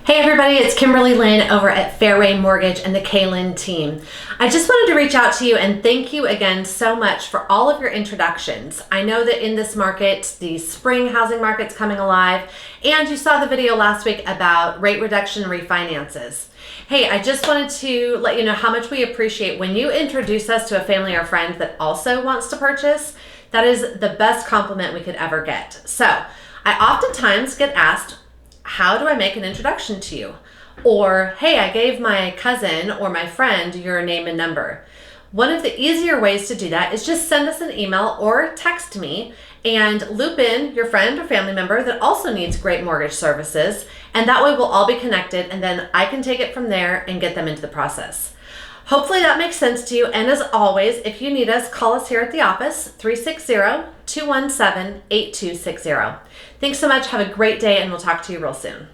Hey everybody, it's Kimberly Lynn over at Fairway Mortgage and the Lynn team. I just wanted to reach out to you and thank you again so much for all of your introductions. I know that in this market, the spring housing market's coming alive, and you saw the video last week about rate reduction refinances. Hey, I just wanted to let you know how much we appreciate when you introduce us to a family or friend that also wants to purchase. That is the best compliment we could ever get. So I oftentimes get asked, how do I make an introduction to you? Or, hey, I gave my cousin or my friend your name and number. One of the easier ways to do that is just send us an email or text me and loop in your friend or family member that also needs great mortgage services. And that way we'll all be connected, and then I can take it from there and get them into the process. Hopefully that makes sense to you. And as always, if you need us, call us here at the office, 360-217-8260. Thanks so much. Have a great day, and we'll talk to you real soon.